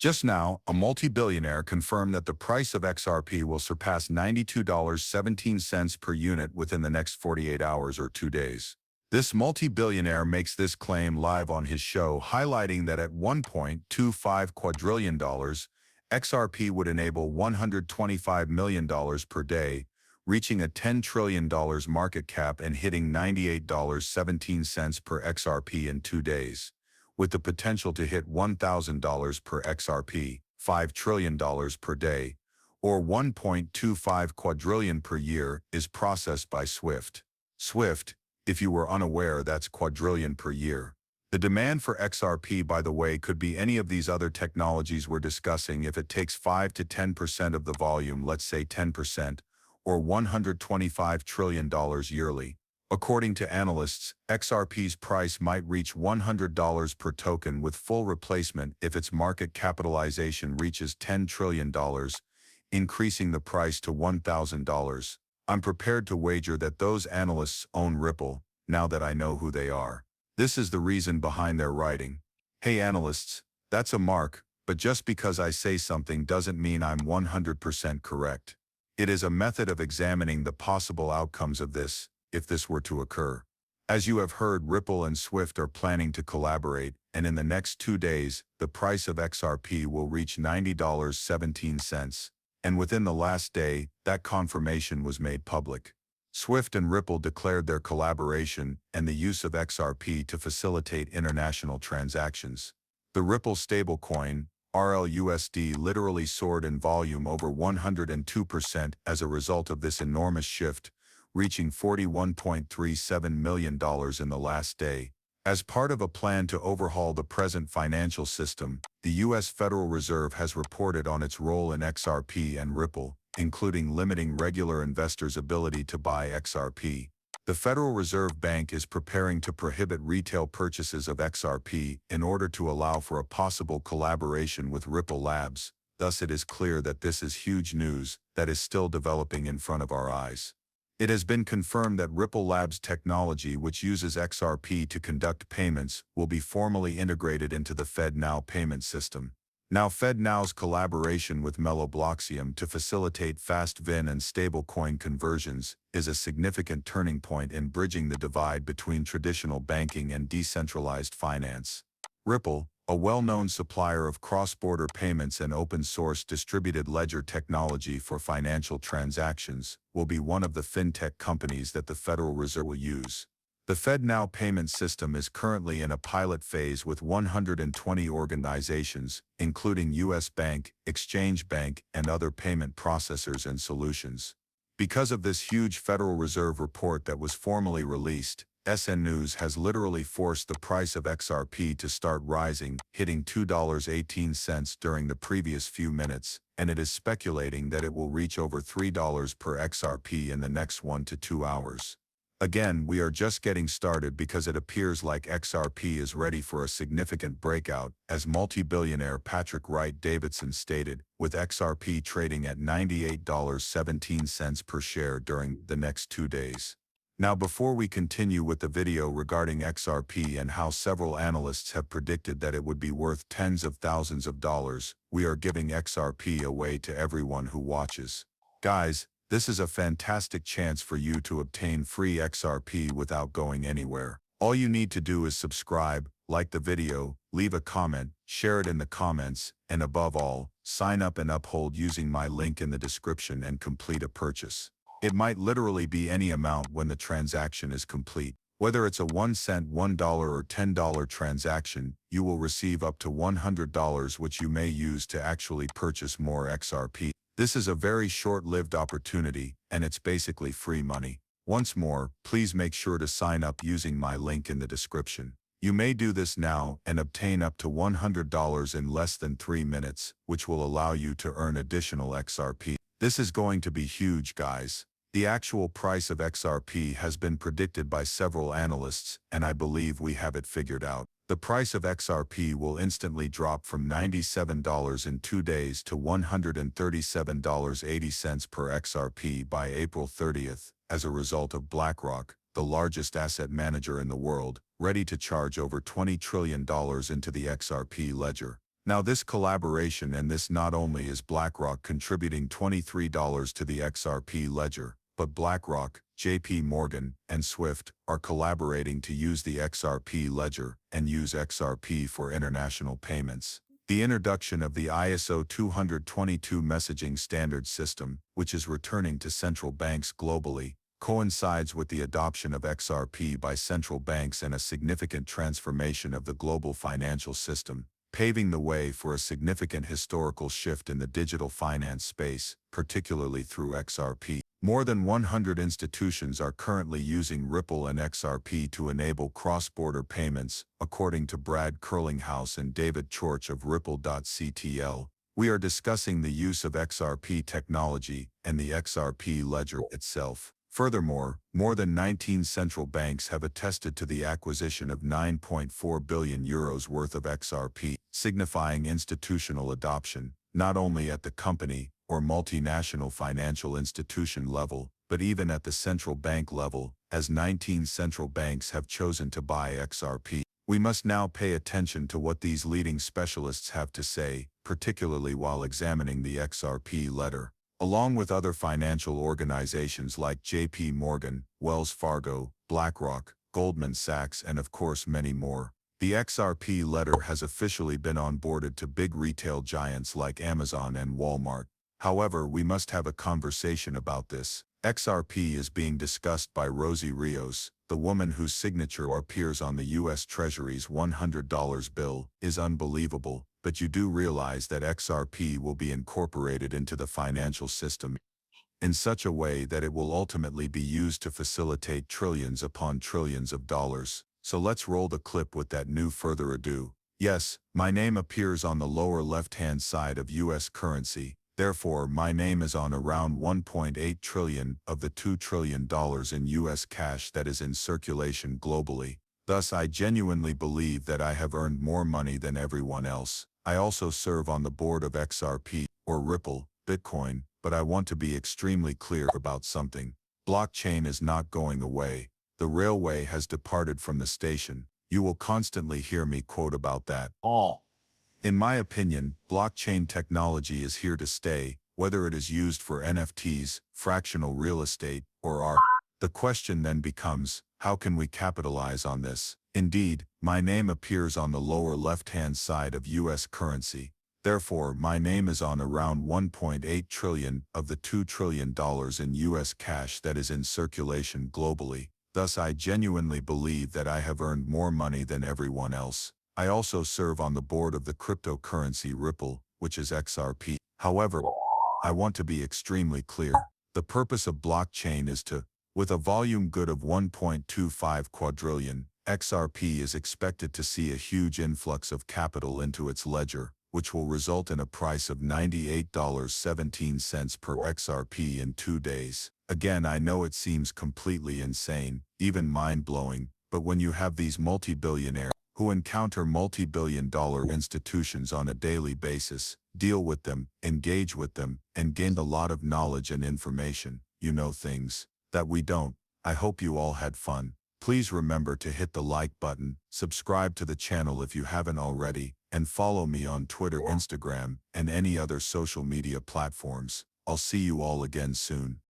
Just now, a multi-billionaire confirmed that the price of XRP will surpass $92.17 per unit within the next 48 hours or 2 days. This multi-billionaire makes this claim live on his show, highlighting that at $1.25 quadrillion, XRP would enable $125 million per day, reaching a $10 trillion market cap and hitting $98.17 per XRP in 2 days, with the potential to hit $1,000 per XRP, $5 trillion per day, or 1.25 quadrillion per year, is processed by Swift. Swift, if you were unaware, that's quadrillion per year. The demand for XRP, by the way, could be any of these other technologies we're discussing if it takes 5 to 10% of the volume, let's say 10%, or $125 trillion yearly. According to analysts, XRP's price might reach $100 per token with full replacement if its market capitalization reaches $10 trillion, increasing the price to $1,000. I'm prepared to wager that those analysts own Ripple, now that I know who they are. This is the reason behind their writing. Hey analysts, that's a mark, but just because I say something doesn't mean I'm 100% correct. It is a method of examining the possible outcomes of this, if this were to occur. As you have heard, Ripple and Swift are planning to collaborate, and in the next 2 days, the price of XRP will reach $90.17. And within the last day, that confirmation was made public. Swift and Ripple declared their collaboration and the use of XRP to facilitate international transactions. The Ripple stablecoin, RLUSD, literally soared in volume over 102% as a result of this enormous shift, reaching $41.37 million in the last day. As part of a plan to overhaul the present financial system, the U.S. Federal Reserve has reported on its role in XRP and Ripple, including limiting regular investors' ability to buy XRP. The Federal Reserve Bank is preparing to prohibit retail purchases of XRP in order to allow for a possible collaboration with Ripple Labs. Thus, it is clear that this is huge news that is still developing in front of our eyes. It has been confirmed that Ripple Labs technology, which uses XRP to conduct payments, will be formally integrated into the FedNow payment system. Now, FedNow's collaboration with Mellobloxium to facilitate fast VIN and stablecoin conversions is a significant turning point in bridging the divide between traditional banking and decentralized finance. Ripple, a well-known supplier of cross-border payments and open-source distributed ledger technology for financial transactions, will be one of the fintech companies that the Federal Reserve will use. The FedNow payment system is currently in a pilot phase with 120 organizations, including U.S. Bank, Exchange Bank, and other payment processors and solutions. Because of this huge Federal Reserve report that was formally released, SN News has literally forced the price of XRP to start rising, hitting $2.18 during the previous few minutes, and it is speculating that it will reach over $3 per XRP in the next 1 to 2 hours. Again, we are just getting started because it appears like XRP is ready for a significant breakout, as multi-billionaire Patrick Wright Davidson stated, with XRP trading at $98.17 per share during the next 2 days. Now, before we continue with the video regarding XRP and how several analysts have predicted that it would be worth tens of thousands of dollars, we are giving XRP away to everyone who watches. Guys, this is a fantastic chance for you to obtain free XRP without going anywhere. All you need to do is subscribe, like the video, leave a comment, share it in the comments, and above all, sign up and uphold using my link in the description and complete a purchase. It might literally be any amount when the transaction is complete. Whether it's a 1 cent, $1, or $10 transaction, you will receive up to $100, which you may use to actually purchase more XRP. This is a very short-lived opportunity, and it's basically free money. Once more, please make sure to sign up using my link in the description. You may do this now and obtain up to $100 in less than 3 minutes, which will allow you to earn additional XRP. This is going to be huge, guys. The actual price of XRP has been predicted by several analysts, and I believe we have it figured out. The price of XRP will instantly drop from $97 in 2 days to $137.80 per XRP by April 30th, as a result of BlackRock, the largest asset manager in the world, ready to charge over $20 trillion into the XRP ledger. Now this collaboration and this not only is BlackRock contributing $23 to the XRP ledger, but BlackRock, JP Morgan, and Swift are collaborating to use the XRP ledger and use XRP for international payments. The introduction of the ISO 222 messaging standard system, which is returning to central banks globally, coincides with the adoption of XRP by central banks and a significant transformation of the global financial system, paving the way for a significant historical shift in the digital finance space, particularly through XRP. More than 100 institutions are currently using Ripple and XRP to enable cross-border payments, according to Brad Curlinghouse and David Chorch of Ripple.ctl. We are discussing the use of XRP technology and the XRP ledger itself. Furthermore, more than 19 central banks have attested to the acquisition of 9.4 billion euros worth of XRP, signifying institutional adoption, not only at the company or multinational financial institution level, but even at the central bank level, as 19 central banks have chosen to buy XRP. We must now pay attention to what these leading specialists have to say, particularly while examining the XRP ledger. Along with other financial organizations like JP Morgan, Wells Fargo, BlackRock, Goldman Sachs, and of course many more, the XRP ledger has officially been onboarded to big retail giants like Amazon and Walmart. However, we must have a conversation about this. XRP is being discussed by Rosie Rios, the woman whose signature appears on the U.S. Treasury's $100 bill, is unbelievable, but you do realize that XRP will be incorporated into the financial system in such a way that it will ultimately be used to facilitate trillions upon trillions of dollars. So let's roll the clip with that no further ado. Yes, my name appears on the lower left-hand side of U.S. currency. Therefore, my name is on around 1.8 trillion of the $2 trillion in U.S. cash that is in circulation globally. Thus, I genuinely believe that I have earned more money than everyone else. I also serve on the board of XRP, or Ripple, Bitcoin, but I want to be extremely clear about something. Blockchain is not going away. The railway has departed from the station. You will constantly hear me quote about that. In my opinion, blockchain technology is here to stay, whether it is used for NFTs, fractional real estate, or art. The question then becomes, how can we capitalize on this? Indeed, my name appears on the lower left-hand side of U.S. currency. Therefore, my name is on around 1.8 trillion of the $2 trillion in U.S. cash that is in circulation globally. Thus, I genuinely believe that I have earned more money than everyone else. I also serve on the board of the cryptocurrency Ripple, which is XRP. However, I want to be extremely clear. The purpose of blockchain is to, with a volume good of 1.25 quadrillion, XRP is expected to see a huge influx of capital into its ledger, which will result in a price of $98.17 per XRP in 2 days. Again, I know it seems completely insane, even mind-blowing, but when you have these multi-billionaires who encounter multi-billion-dollar institutions on a daily basis, deal with them, engage with them, and gain a lot of knowledge and information, you know things that we don't. I hope you all had fun. Please remember to hit the like button, subscribe to the channel if you haven't already, and follow me on Twitter, Instagram, and any other social media platforms. I'll see you all again soon.